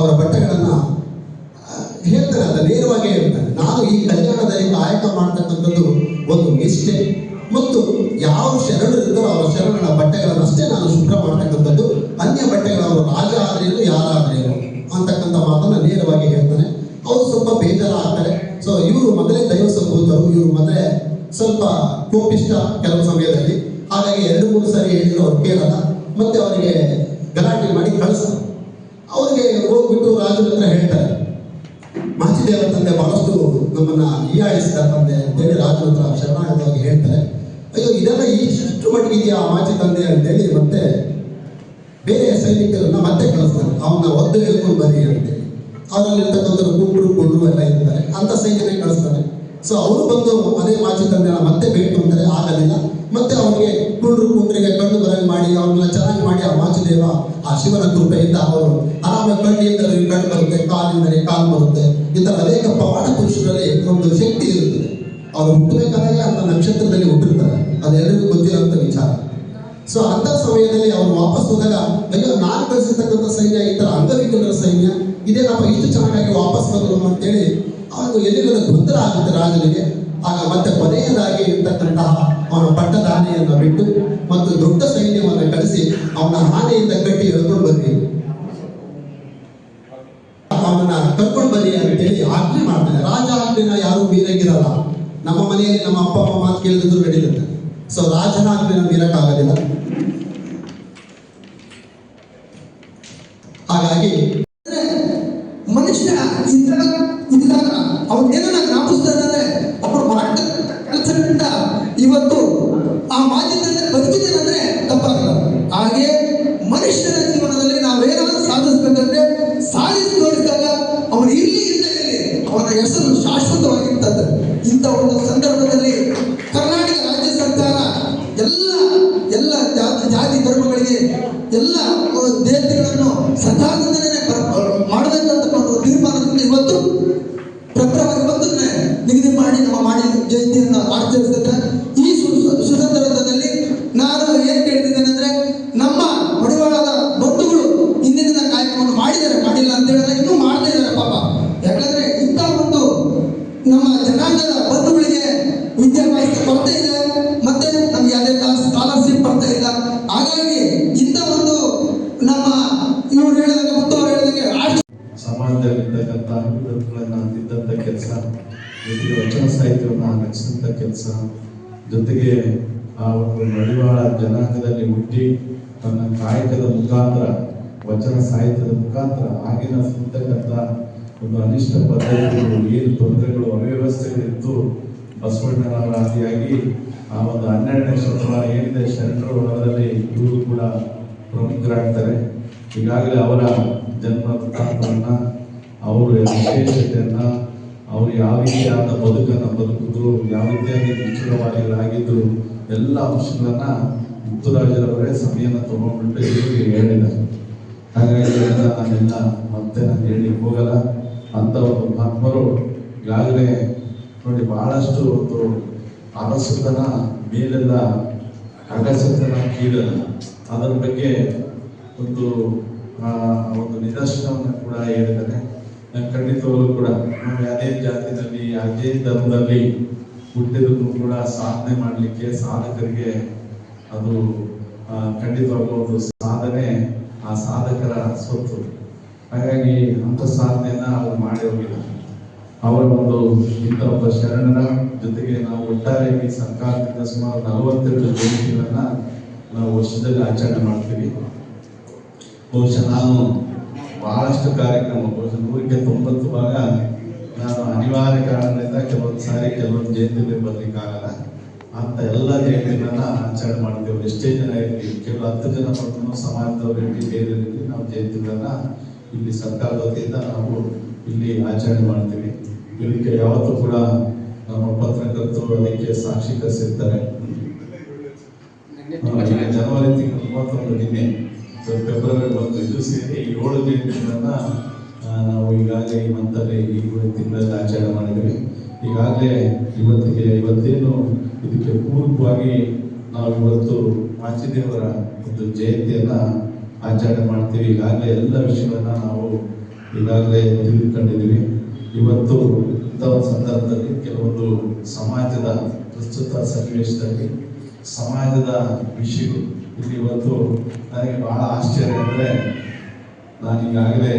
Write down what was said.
ಅವರ ಬಟ್ಟೆಗಳನ್ನು ಹೇಳ್ತಾರೆ, ಅದು ನೇರವಾಗಿ ಹೇಳ್ತಾರೆ. ನಾನು ಈ ಕಲ್ಯಾಣದಲ್ಲಿ ಆಯಕ ಮಾಡ್ತಕ್ಕಂಥದ್ದು ಒಂದು ನಿಷ್ಠೆ ಮತ್ತು ಯಾವ ಶರಣರು ಇರ್ತಾರೋ ಅವರ ಶರಣರ ಬಟ್ಟೆಗಳನ್ನಷ್ಟೇ ನಾನು ಶುಭ್ರ ಮಾಡ್ತಕ್ಕಂಥದ್ದು, ಅನ್ಯ ಬಟ್ಟೆಗಳವರು ರಾಜ ಆದ್ರೇನು ಯಾರಾದ್ರೇನು ಅಂತಕ್ಕಂಥ ಮಾತನ್ನು ನೇರವಾಗಿ ಹೇಳ್ತಾನೆ. ಅವರು ಸ್ವಲ್ಪ ಬೇಜಾರಾಗ್ತಾರೆ. ಸೊ ಇವರು ಮೊದಲೇ ದೈವ ಸಂಭೂತರು, ಇವರು ಮೊದಲೇ ಸ್ವಲ್ಪ ಕೋಪಿಷ್ಟ ಕೆಲವು ಸಮಯದಲ್ಲಿ, ಹಾಗಾಗಿ 2-3 ಸಾರಿ ಹೇಳಿದ್ರು ಅವ್ರು ಕೇಳಲ್ಲ. ಮತ್ತೆ ಅವರಿಗೆ ಗಲಾಟೆ ಮಾಡಿ ಕಳಿಸ್ತಾರೆ. ಅವ್ರಿಗೆ ಹೋಗ್ಬಿಟ್ಟು ರಾಜನ ಹತ್ರ ಹೇಳ್ತಾರೆ, ಮಾಚಿದೇವ ತಂದೆ ಬಹಳಷ್ಟು ನಮ್ಮನ್ನ ಹೀಯಾಳಿಸಿದ ತಂದೆ ಅಂತೇಳಿ ರಾಜನ ಹತ್ರ ಶರಣಾಗತವಾಗಿ ಹೇಳ್ತಾರೆ. ಅಯ್ಯೋ ಇದೆಲ್ಲ ಇಷ್ಟು ಮಟ್ಟಿಗೆ ಇದೆಯಾ ಮಾಚಿ ತಂದೆ ಅಂತೇಳಿ ಮತ್ತೆ ಬೇರೆ ಸೈನಿಕರನ್ನ ಮತ್ತೆ ಕಳಿಸ್ತಾರೆ. ಅವನ್ನ ಒದ್ದು ಹೇಳ್ಕೊಂಡು ಬನ್ನಿ ಅಂತೇಳಿ. ಅವರಲ್ಲಿರ್ತಕ್ಕಂಥವ್ರು ಕುಂಡ್ರು ಎಲ್ಲ ಇರ್ತಾರೆ, ಅಂತ ಸೈನ್ಯನೇ ಕಳಿಸ್ತಾರೆ. ಸೊ ಅವರು ಬಂದು ಅದೇ ಮಾಚಿ ತಂದೆನ ಮತ್ತೆ ಭೇಟಿ ಅಂತಾರೆ, ಆಗಲಿಲ್ಲ. ಮತ್ತೆ ಅವರಿಗೆ ಕುಂಡ್ರಿಗೆ ಕಣ್ಣು ಬರಂಗ್ ಮಾಡಿ ಅವ್ರನ್ನ ಚೆನ್ನಾಗಿ ಮಾಡಿ ಆ ಮಾಚಿದೇವ ಆ ಶಿವನ ಕೃಪೆಯಿಂದ ಅವರು ಆರಾಮಾಗಿ ಕಣ್ಣಿಂದ ಕಣ್ಣು ಬರುತ್ತೆ, ಕಾಲಿಂದರೆ ಕಾಲು ಬರುತ್ತೆ. ಈ ಥರ ಅನೇಕ ಪವಾಡ ಪುರುಷರಲ್ಲಿ ಒಂದು ಶಕ್ತಿ ಇರುತ್ತದೆ. ಅವರು ಹುಟ್ಟಬೇಕಾದಾಗ ಅಂತ ನಕ್ಷತ್ರದಲ್ಲಿ ಹುಟ್ಟಿರ್ತಾರೆ, ಅದೆಲ್ಲರಿಗೂ ಗೊತ್ತಿರೋಂಥ ವಿಚಾರ. ಸೊ ಅಂಥ ಸಮಯದಲ್ಲಿ ಅವರು ವಾಪಸ್ ಹೋದಾಗ, ಅಯ್ಯೋ ನಾನು ಕಳಿಸಿರ್ತಕ್ಕಂಥ ಸೈನ್ಯ ಈ ಥರ ಅಂಗವಿಕಲರ ಸೈನ್ಯ ಇದೇನಪ್ಪ ಇಷ್ಟು ಚೆನ್ನಾಗಿ ವಾಪಸ್ ಬಂದರು ಅಂತೇಳಿ ಅವನು ಎಲ್ಲಿರೋ ಗೊಂದಲ ಆಗುತ್ತೆ ರಾಜನಿಗೆ. ಆಗ ಮತ್ತೆ ಕೊನೆಯದಾಗಿ ಇರ್ತಕ್ಕಂತಹ ಅವನ ಪಟ್ಟದಾನೆಯನ್ನು ಬಿಟ್ಟು ಮತ್ತು ದೊಡ್ಡ ಸೈನ್ಯವನ್ನು ಕಳಿಸಿ ಅವನ ಆನೆಯಿಂದ ಕಟ್ಟಿ ಎಳ್ಕೊಂಡು ಬರ್ರಿ, ಅವನನ್ನ ಕರ್ಕೊಂಡು ಬರ್ರಿ ಅಂತೇಳಿ ಆಜ್ಞೆ ಮಾಡ್ತಾನೆ. ರಾಜ ಆಜ್ಞೆನ ಯಾರು ಮೀರಂಗಿರಲ್ಲ. ನಮ್ಮ ಮನೆಯಲ್ಲಿ ನಮ್ಮ ಅಪ್ಪ ಅಮ್ಮ ಮಾತು ಕೇಳಿದ್ರು ನಡೀರುತ್ತೆ. ಸೊ ರಾಜನ ಆಜ್ಞೆನ ಮೀರಕ್ಕಾಗೋದಿಲ್ಲ. ಹಾಗಾಗಿ ಮನುಷ್ಯ ಇದ್ದಾಗ ಅವನೇನ ಜ್ಞಾಪಿಸ್ತಾರೆ. ಒಬ್ಬರು ಮಾಡಿದ ಕೆಲಸಗಳಿಂದ ಇವತ್ತು ಆ ಮಾಧ್ಯಮದಲ್ಲಿ ಬದುಕಿದ್ದೇನೆಂದ್ರೆ ತಪ್ಪಾಗಲ್ಲ. ಹಾಗೆ ಮನುಷ್ಯನ ಜೀವನದಲ್ಲಿ ನಾವೇನಾದ್ರೂ ಸಾಧಿಸ್ಬೇಕಂದ್ರೆ ಸಾಧಿಸಿ ತೋರಿಸಿದಾಗ ಅವನು ಇರಲಿ ಅವನ ಹೆಸರು ಶಾಶ್ವತವಾಗಿರ್ತದೆ. ಇಂಥ ಒಂದು ಸಂದರ್ಭದಲ್ಲಿ ಕರ್ನಾಟಕ ರಾಜ್ಯ ಸರ್ಕಾರ ಎಲ್ಲ ಜಾತಿ ಧರ್ಮಗಳಿಗೆ ಎಲ್ಲ ದೇವತೆಗಳನ್ನು ಸದಾನಂದನೆ ಮಾಡಬೇಕಂತ ಒಂದು ತೀರ್ಮಾನದಿಂದ ಇವತ್ತು ಫೆಬ್ರವರಿ 1ನೇ ನಿಗದಿ ಮಾಡಿ ನಮ್ಮ ಜಯಂತಿಯನ್ನು ಆಚರಿಸುತ್ತೆ. ಈ ಸುಸಂದರ್ಭದಲ್ಲಿ ನಾನು ಏನ್ ಕೇಳ್ತಿದ್ದೇನೆ ಅಂದ್ರೆ, ನಮ್ಮ ಮಡಿವಾಳದ ಬಂಧುಗಳು ಇಂದಿನ ಕಾರ್ಯಕ್ರಮವನ್ನು ಮಾಡಿಲ್ಲ ಅಂತ ಹೇಳಿದ್ರೆ ಇನ್ನೂ ಮಾಡ್ತಾ ಇದ್ದಾರೆ ಪಾಪ. ಯಾಕಂದ್ರೆ ಇಂಥ ಒಂದು ನಮ್ಮ ಜನಾಂಗದ ಬಂಧುಗಳಿಗೆ ವಿದ್ಯಾಭ್ಯಾಸದ ಕೊರತೆ ಇದೆ, ಮತ್ತೆ ನಮ್ಗೆ ಯಾವುದೇ ಸ್ಕಾಲರ್ಶಿಪ್ ಬರ್ತಾ ಇಲ್ಲ. ಹಾಗಾಗಿ ಇಂಥ ಒಂದು ನಮ್ಮ ಇವ್ರು ಹೇಳಿದಾಗ ಮುತ್ತವರು ಹೇಳಿದಂಗೆ ಸಮಾಜದಲ್ಲಿರ್ತಕ್ಕಂಥ ಅಭಿವೃದ್ಧಿಗಳನ್ನು ತಿದ್ದಂಥ ಕೆಲಸ, ಜೊತೆಗೆ ವಚನ ಸಾಹಿತ್ಯವನ್ನು ರಚಿಸಿದಂಥ ಕೆಲಸ, ಜೊತೆಗೆ ಆ ಒಂದು ಮಡಿವಾಳ ಜನಾಂಗದಲ್ಲಿ ಹುಟ್ಟಿ ತನ್ನ ಕಾಯಕದ ಮುಖಾಂತರ, ವಚನ ಸಾಹಿತ್ಯದ ಮುಖಾಂತರ ಆಗಿನ ಸಿಗ್ತಕ್ಕಂಥ ಒಂದು ಅನಿಷ್ಟ ಪದ್ಧತಿಗಳು, ಏನು ತೊಂದರೆಗಳು, ಅವ್ಯವಸ್ಥೆಗಳಿತ್ತು, ಬಸವಣ್ಣನವರ ಆದಿಯಾಗಿ ಆ ಒಂದು 12ನೇ ಶತಮಾನ ಏನಿದೆ ಶರಣರ ಒಳದಲ್ಲಿ ಇವರು ಕೂಡ ಪ್ರಮುಖರಾಗ್ತಾರೆ. ಈಗಾಗಲೇ ಅವರ ಜನ್ಮ ವೃತ್ತಾಂತವನ್ನು, ಅವರ ವಿಶೇಷತೆಯನ್ನು, ಅವರು ಯಾವ ರೀತಿಯಾದ ಬದುಕನ್ನು ಬದುಕಿದ್ರು, ಯಾವ ರೀತಿಯಾಗಿ ವಿಚಾರವಾದಿಗಳಾಗಿದ್ರು, ಎಲ್ಲ ಅಂಶಗಳನ್ನು ಮುತ್ತುರಾಜರವರೇ ಸಮಯನ ತಗೊಂಡ್ಬಿಟ್ಟು ಇವರಿಗೆ ಹೇಳಿದ್ದಾರೆ. ಹಾಗಾಗಿ ನಾನೆಲ್ಲ ಮತ್ತೆ ನಾನು ಹೇಳಿ ಹೋಗಲ್ಲ. ಅಂತ ಒಂದು ಮಹಾತ್ಮರು ಈಗಾಗಲೇ ನೋಡಿ ಬಹಳಷ್ಟು ಒಂದು ಅರಸತನ ಮೇಲೆಲ್ಲ ಅಗಸತನ ಕೀಳಲ್ಲ, ಅದರ ಬಗ್ಗೆ ಒಂದು ನಿದರ್ಶನವನ್ನು ಕೂಡ ಹೇಳಿದ್ದಾರೆ. ಖಂಡಿತವಾಗಲೂ ಕೂಡ ನಾವು ಅದೇ ಜಾತಿನಲ್ಲಿ ಅದೇ ಧರ್ಮದಲ್ಲಿ ಹುಟ್ಟಿದ್ರು ಕೂಡ ಸಾಧನೆ ಮಾಡಲಿಕ್ಕೆ ಸಾಧಕರಿಗೆ ಅದು ಖಂಡಿತವಾಗ್ಲೂ ಒಂದು ಸಾಧನೆ ಆ ಸಾಧಕರ ಸ್ವತ್ತು. ಹಾಗಾಗಿ ಅಂಥ ಸಾಧನೆಯನ್ನ ಅವರು ಮಾಡಿ ಹೋಗಿದ್ದಾರೆ. ಅವರ ಒಂದು ಇಂಥ ಒಬ್ಬ ಶರಣರ ಜೊತೆಗೆ ನಾವು ಒಟ್ಟಾರೆ ಈ ಸರ್ಕಾರದಿಂದ ಸುಮಾರು 42 ಜಯಂತಿಗಳನ್ನ ನಾವು ವರ್ಷದಲ್ಲಿ ಆಚರಣೆ ಮಾಡ್ತೀವಿ. ಬಹುಶಃ ನಾನು ಬಹಳಷ್ಟು ಕಾರ್ಯಕ್ರಮ, ಬಹುಶಃ 100ಕ್ಕೆ 90 ಭಾಗ ನಾನು ಅನಿವಾರ್ಯ ಕಾರಣದಿಂದ ಕೆಲವೊಂದು ಸಾರಿ ಕೆಲವೊಂದು ಜಯಂತಿಗಳಿಗೆ ಬರ್ಲಿಕ್ಕಾಗಲ್ಲ. ಅಂತ ಎಲ್ಲ ಜಯಂತಿಗಳನ್ನ ಆಚರಣೆ ಮಾಡ್ತೇವೆ. ಎಷ್ಟೇ ಜನ ಇರಲಿ, ಕೆಲವು 10 ಜನ ಮಕ್ಕಳು ಸಮಾಜದವರು ಇರಲಿ, ಬೇರೆ ಇರಲಿ, ನಾವು ಜಯಂತಿಗಳನ್ನ ಇಲ್ಲಿ ಸರ್ಕಾರದ ವತಿಯಿಂದ ನಾವು ಇಲ್ಲಿ ಆಚರಣೆ ಮಾಡ್ತೀವಿ. ಇದಕ್ಕೆ ಯಾವತ್ತೂ ಕೂಡ ನಮ್ಮ ಪತ್ರಕರ್ತರು ಅದಕ್ಕೆ ಸಾಕ್ಷೀಕರಿಸಿರ್ತಾರೆ. ಜನವರಿ ತಿಂಗಳು 31 ನಿನ್ನೆ ಫೆಬ್ರವರಿ 1 ಇದು ಸೇರಿ 7 ಜಯಂತಿಗಳನ್ನ ನಾವು ಈಗಾಗಲೇ ಈ ಮಂತಲ್ಲಿ ಈ ತಿಂಗಳಲ್ಲಿ ಆಚರಣೆ ಮಾಡಿದ್ದೀವಿ. ಈಗಾಗಲೇ ಇವತ್ತೇನು ಇದಕ್ಕೆ ಪೂರ್ವವಾಗಿ ನಾವು ಇವತ್ತು ಮಾಚಿದೇವರ ಒಂದು ಜಯಂತಿಯನ್ನ ಆಚರಣೆ ಮಾಡ್ತೀವಿ. ಈಗಾಗಲೇ ಎಲ್ಲ ವಿಷಯಗಳನ್ನ ನಾವು ಈಗಾಗಲೇ ತಿಳಿದುಕೊಂಡಿದ್ದೀವಿ. ಇವತ್ತು ಇಂಥ ಒಂದು ಸಂದರ್ಭದಲ್ಲಿ ಕೆಲವೊಂದು ಸಮಾಜದ ಪ್ರಸ್ತುತ ಸನ್ನಿವೇಶದಲ್ಲಿ ಸಮಾಜದ ವಿಷಯಗಳು ಇಲ್ಲಿ ಇವತ್ತು ನನಗೆ ಬಹಳ ಆಶ್ಚರ್ಯ ಅಂದರೆ ನಾನು ಈಗಾಗಲೇ